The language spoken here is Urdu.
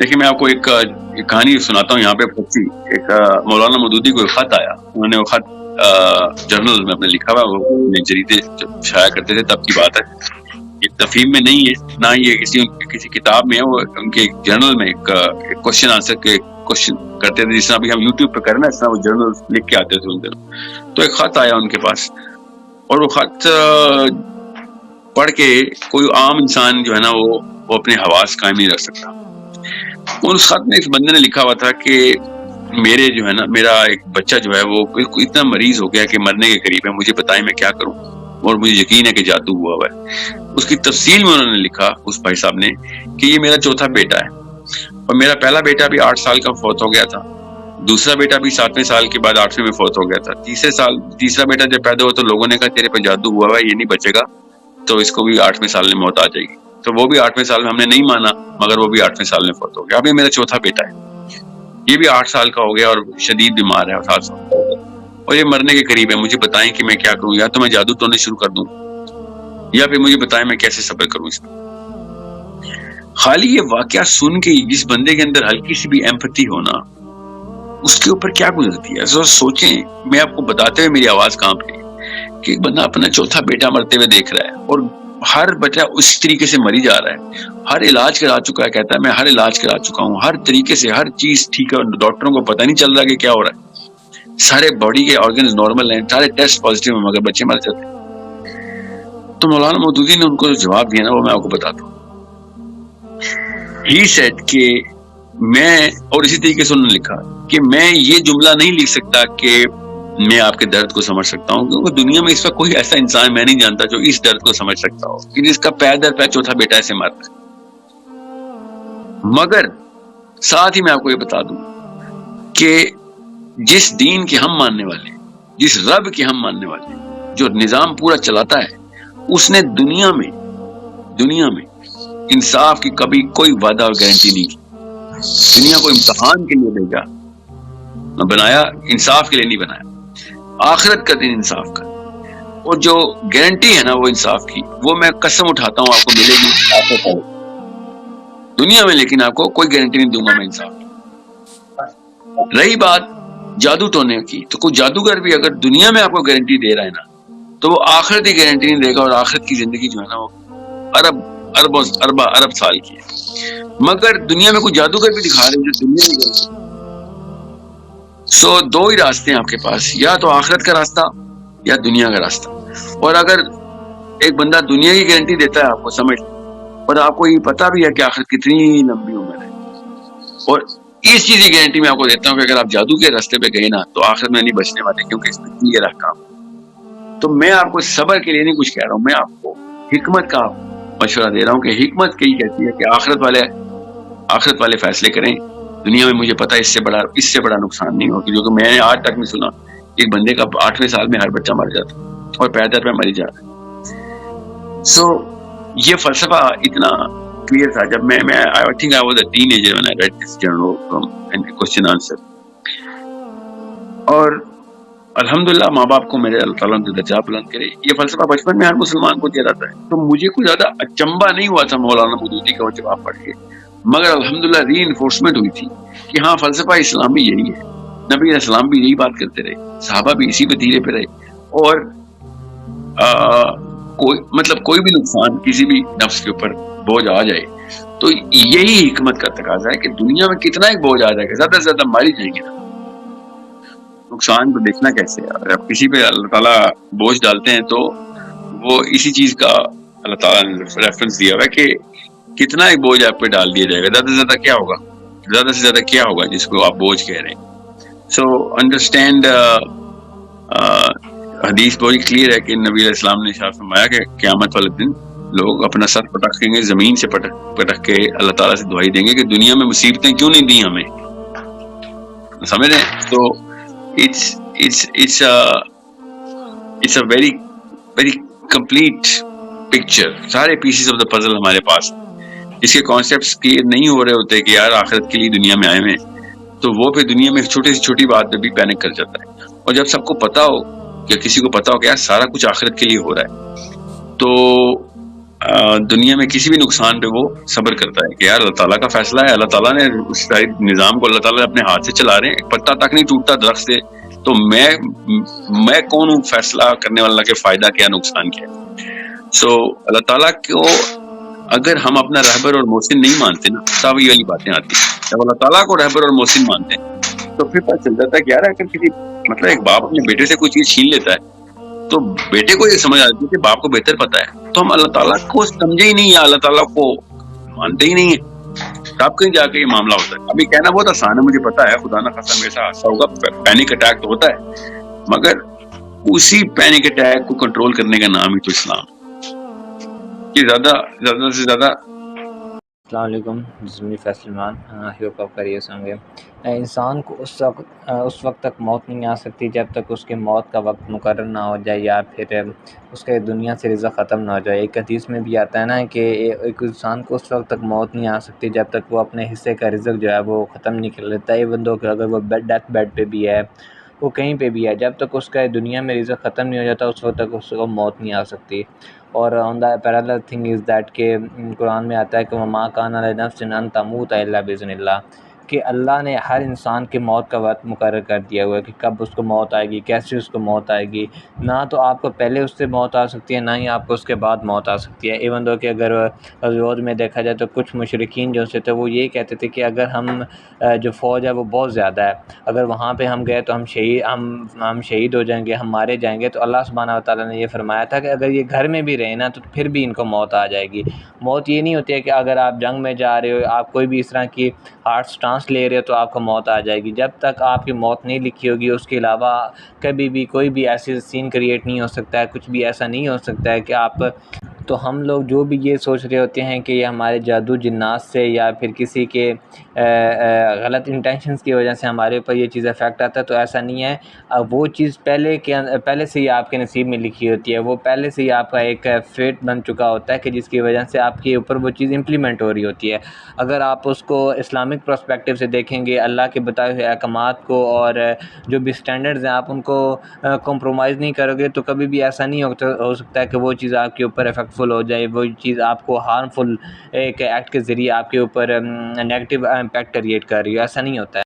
دیکھیے میں آپ کو ایک کہانی سناتا ہوں یہاں پہ سچی. ایک مولانا مودودی کو ایک خط آیا. انہوں نے وہ خط جرنل میں اپنے لکھا ہوا, وہ جریدے شائع کرتے تھے تب کی بات ہے, یہ تفہیم میں نہیں ہے, نہ یہ کسی کتاب میں ہے. وہ ان کے جرنل میں ایک کوشچن آنسر کے کوشچن کرتے تھے, جس طرح ابھی ہم یوٹیوب پہ کریں نا, اس طرح وہ جرنل لکھ کے آتے تھے ان دنوں. تو ایک خط آیا ان کے پاس, اور وہ خط پڑھ کے کوئی عام انسان جو ہے نا وہ اپنے حواس قائم نہیں رکھ سکتا. اس خط میں اس بندے نے لکھا ہوا تھا کہ میرے جو ہے نا میرا ایک بچہ جو ہے وہ بالکل اتنا مریض ہو گیا کہ مرنے کے قریب ہے, مجھے بتائیں میں کیا کروں, اور مجھے یقین ہے کہ جادو ہوا ہوا ہے. اس کی تفصیل میں انہوں نے لکھا اس بھائی صاحب نے کہ یہ میرا چوتھا بیٹا ہے, اور میرا پہلا بیٹا بھی 8 سال کا فوت ہو گیا تھا, دوسرا بیٹا بھی 7ویں سال کے بعد 8ویں میں فوت ہو گیا تھا, تیسرا بیٹا جب پیدا ہوا تو لوگوں نے کہا تیرے پہ جادو ہوا ہوا ہے, یہ نہیں بچے گا, تو اس کو بھی 8ویں سال میں موت آ جائے گی. تو وہ بھی 8ویں سال میں ہم نے نہیں مانا, مگر وہ بھی 8ویں سال میں فوت ہو گیا. اب یہ میرا چوتھا بیٹا ہے, یہ بھی 8 سال کا ہو گیا اور شدید بیمار ہے, 8 سال کا, اور یہ مرنے کے قریب ہے. مجھے بتائیں کہ میں کیا کروں, یا تو میں جادو ٹونے شروع کر دوں, یا پھر مجھے بتائیں میں کیسے صبر کروں اس میں. خالی یہ واقعہ سن کے جس بندے کے اندر ہلکی سی بھی ایمپتھی ہونا, اس کے اوپر کیا گزرتی ہے سوچیں. میں آپ کو بتاتے ہوئے میری آواز کانپ رہی ہے کہ ایک بندہ اپنا چوتھا بیٹا مرتے ہوئے دیکھ رہا ہے, اور ہر بچہ اس طریقے سے مری جا رہا ہے, ہر علاج کرا چکا ہے, کہتا ہے میں ہر علاج کرا چکا ہوں, ہر طریقے سے ہر چیز ٹھیک ہے, ڈاکٹروں کو پتہ نہیں چل رہا کہ کیا ہو رہا ہے, سارے باڈی کے آرگنز نارمل ہیں, سارے ٹیسٹ پازیٹیو ہیں, مگر بچے مر جاتے ہیں. تو مولانا مودودی نے ان کو جو جواب دیا نا وہ میں آپ کو بتاتا ہوں. ہی سیڈ کہ میں, اور اسی طریقے سے انہوں نے لکھا کہ میں یہ جملہ نہیں لکھ سکتا کہ میں آپ کے درد کو سمجھ سکتا ہوں, کیونکہ دنیا میں اس وقت کوئی ایسا انسان میں نہیں جانتا جو اس درد کو سمجھ سکتا ہو کہ جس کا پیر در پیر چوتھا بیٹا ایسے مر رہا ہے. مگر ساتھ ہی میں آپ کو یہ بتا دوں کہ جس دین کے ہم ماننے والے, جس رب کے ہم ماننے والے, جو نظام پورا چلاتا ہے, اس نے دنیا میں انصاف کی کبھی کوئی وعدہ اور گارنٹی نہیں کی. دنیا کو امتحان کے لیے بھیجا, بنایا انصاف کے لیے نہیں بنایا. آخرت کا دن انصاف کا, اور جو گارنٹی ہے نا وہ انصاف کی, وہ میں قسم اٹھاتا ہوں آپ کو ملے گی دنیا میں, لیکن آپ کو کوئی گارنٹی نہیں دوں گا میں انصاف کی. رہی بات جادو ٹونے کی, تو کوئی جادوگر بھی اگر دنیا میں آپ کو گارنٹی دے رہا ہے نا, تو وہ آخرت کی گارنٹی نہیں دے گا, اور آخرت کی زندگی جو ہے نا وہ ارب سال کی ہے. مگر دنیا میں کوئی جادوگر بھی دکھا رہے ہیں جو دنیا میں دو ہی راستے ہیں آپ کے پاس, یا تو آخرت کا راستہ یا دنیا کا راستہ. اور اگر ایک بندہ دنیا کی گارنٹی دیتا ہے آپ کو سمجھ, اور آپ کو یہ پتا بھی ہے کہ آخرت کتنی لمبی عمر ہے, اور اس چیز کی گارنٹی میں آپ کو دیتا ہوں کہ اگر آپ جادو کے راستے پہ گئے نا تو آخرت میں نہیں بچنے والے, کیونکہ اس میں کلیئر احکام. تو میں آپ کو صبر کے لیے نہیں کچھ کہہ رہا ہوں, میں آپ کو حکمت کا مشورہ دے رہا ہوں کہ حکمت یہی کہتی ہے کہ آخرت والے فیصلے کریں. دنیا میں مجھے پتا اس سے بڑا نقصان نہیں ہوگا, جو کہ میں نے آج تک نہیں سنا ایک بندے کا 8ویں سال میں ہر بچہ مر جاتا اور پیدر پہ مری جاتا ہے. یہ فلسفہ اتنا کلیئر تھا جب میں I think I was a teenager when I read this journal from question answer. اور الحمدللہ ماں باپ کو میرے اللہ تعالیٰ نے درجہ بلند کرے, یہ فلسفہ بچپن میں ہر مسلمان کو دیا جاتا ہے. تو مجھے کوئی زیادہ اچنبھا نہیں ہوا تھا مولانا مودودی کا وہ جواب پڑھ کے, مگر الحمدللہ ری انفورسمنٹ ہوئی تھی کہ ہاں فلسفہ اسلام بھی یہی ہے. نبی علیہ السلام بھی یہی بات کرتے رہے, صحابہ بھی اسی وتیرے پہ رہے, اور کوئی بھی نقصان کسی بھی نفس کے اوپر بوجھ آ جائے تو یہی حکمت کا تقاضا ہے کہ دنیا میں کتنا ایک بوجھ آ جائے گا, زیادہ سے زیادہ مار ہی جائیں گے نا. نقصان کو دیکھنا کیسے ہے, اگر آپ کسی پہ اللہ تعالیٰ بوجھ ڈالتے ہیں تو وہ اسی چیز کا اللہ تعالیٰ نے ریفرنس دیا ہوا ہے کہ کتنا ایک بوجھ آپ پہ ڈال دیا جائے گا, زیادہ سے زیادہ کیا ہوگا جس کو آپ بوجھ کہہ رہے ہیں. سو انڈرسٹینڈ, حدیث بہت کلیئر ہے کہ نبی علیہ السلام نے ارشاد فرمایا کہ قیامت والے دن لوگ اپنا سر پٹکیں گے, زمین سے پٹک کے اللہ تعالیٰ سے دعائی دیں گے کہ دنیا میں مصیبتیں کیوں نہیں دی ہمیں, سمجھ رہے ہیں. تو it's a very very complete picture, سارے پیسز آف دا پزل ہمارے پاس. اس کے کانسیپٹس کلیئر نہیں ہو رہے ہوتے کہ یار آخرت کے لیے دنیا میں آئے ہیں, تو وہ پھر دنیا میں چھوٹی سے چھوٹی بات پہ بھی پینک کر جاتا ہے. اور جب سب کو پتا ہو یا کسی کو پتا ہو کہ یار سارا کچھ آخرت کے لیے ہو رہا ہے, تو دنیا میں کسی بھی نقصان پہ وہ صبر کرتا ہے کہ یار اللہ تعالیٰ کا فیصلہ ہے، اللہ تعالیٰ نے اس ساری نظام کو اللہ تعالیٰ اپنے ہاتھ سے چلا رہے ہیں، ایک پتا تک نہیں ٹوٹتا درخت سے، تو میں کون ہوں فیصلہ کرنے والا کہ فائدہ کیا نقصان کیا. سو اللہ تعالیٰ کو اگر ہم اپنا رہبر اور محسن نہیں مانتے نا، تب یہ والی باتیں آتی ہیں. جب اللہ تعالیٰ کو رہبر اور محسن مانتے ہیں تو پھر پتہ چل جاتا ہے کہ یار اگر کسی مطلب ایک باپ اپنے بیٹے سے کوئی چیز چھین لیتا ہے تو بیٹے کو یہ سمجھ آتی ہے کہ باپ کو بہتر پتا ہے، تو ہم اللہ تعالیٰ کو سمجھے ہی نہیں یا اللہ تعالیٰ کو مانتے ہی نہیں ہیں، تب کہیں جا کے یہ معاملہ ہوتا ہے. ابھی کہنا بہت آسان ہے، مجھے پتا ہے خدا نہ خاصا میرے ساتھ حادثہ ہوگا، پینک اٹیک تو ہوتا ہے، مگر اسی پینک اٹیک کو کنٹرول کرنے کا نام ہی تو اسلام کہ زیادہ سے زیادہ. السلام علیکم، جسمی فیصلمان ہوپ آپ خیریت سے ہوں گے. انسان کو اس وقت تک موت نہیں آ سکتی جب تک اس کے موت کا وقت مقرر نہ ہو جائے یا پھر اس کے دنیا سے رزق ختم نہ ہو جائے. ایک حدیث میں بھی آتا ہے نا کہ ایک انسان کو اس وقت تک موت نہیں آ سکتی جب تک وہ اپنے حصے کا رزق جو ہے وہ ختم نہیں کر لیتا. یہ بندوں کہ اگر وہ ڈیتھ بیڈ پہ بھی ہے، وہ کہیں پہ بھی ہے، جب تک اس کا دنیا میں رزق ختم نہیں ہو جاتا اس وقت تک اس کو موت نہیں آ سکتی. اور آن دا پیرالل تھنگ از دیٹ کہ قرآن میں آتا ہے کہ وما کان لنفس ان تموت الا باذن اللہ، کہ اللہ نے ہر انسان کے موت کا وقت مقرر کر دیا ہوا ہے کہ کب اس کو موت آئے گی، کیسے اس کو موت آئے گی. نہ تو آپ کو پہلے اس سے موت آ سکتی ہے، نہ ہی آپ کو اس کے بعد موت آ سکتی ہے. ایون دو کہ اگر غزوات میں دیکھا جائے تو کچھ مشرکین جو تھے وہ یہ کہتے تھے کہ اگر ہم جو فوج ہے وہ بہت زیادہ ہے، اگر وہاں پہ ہم گئے تو ہم شہید ہو جائیں گے، ہم مارے جائیں گے. تو اللہ سبحانہ وتعالیٰ نے یہ فرمایا تھا کہ اگر یہ گھر میں بھی رہے نا تو پھر بھی ان کو موت آ جائے گی. موت یہ نہیں ہوتی ہے کہ اگر آپ جنگ میں جا رہے ہو، آپ کوئی بھی اس طرح کی ہارڈ سٹانس لے رہے ہو تو آپ کو موت آ جائے گی. جب تک آپ کی موت نہیں لکھی ہوگی اس کے علاوہ کبھی بھی کوئی بھی ایسی سین کریٹ نہیں ہو سکتا ہے، کچھ بھی ایسا نہیں ہو سکتا ہے کہ آپ. تو ہم لوگ جو بھی یہ سوچ رہے ہوتے ہیں کہ یہ ہمارے جادو جنات سے یا پھر کسی کے غلط انٹینشنز کی وجہ سے ہمارے اوپر یہ چیز افیکٹ آتا ہے، تو ایسا نہیں ہے. وہ چیز پہلے سے ہی آپ کے نصیب میں لکھی ہوتی ہے، وہ پہلے سے ہی آپ کا ایک فیٹ بن چکا ہوتا ہے کہ جس کی وجہ سے آپ کے اوپر وہ چیز امپلیمنٹ ہو رہی ہوتی ہے. اگر آپ اس کو اسلامک پرسپیکٹیو سے دیکھیں گے، اللہ کے بتائے ہوئے احکامات کو اور جو بھی سٹینڈرڈز ہیں آپ ان کو کمپرومائز نہیں کرو گے تو کبھی بھی ایسا نہیں ہو سکتا ہے کہ وہ چیز آپ کے اوپر افیکٹفل ہو جائے، وہ چیز آپ کو ہارمفل ایک ایکٹ کے ذریعے آپ کے اوپر نیگیٹو امپیکٹ کریٹ کر رہی ہے. ایسا نہیں ہوتا ہے.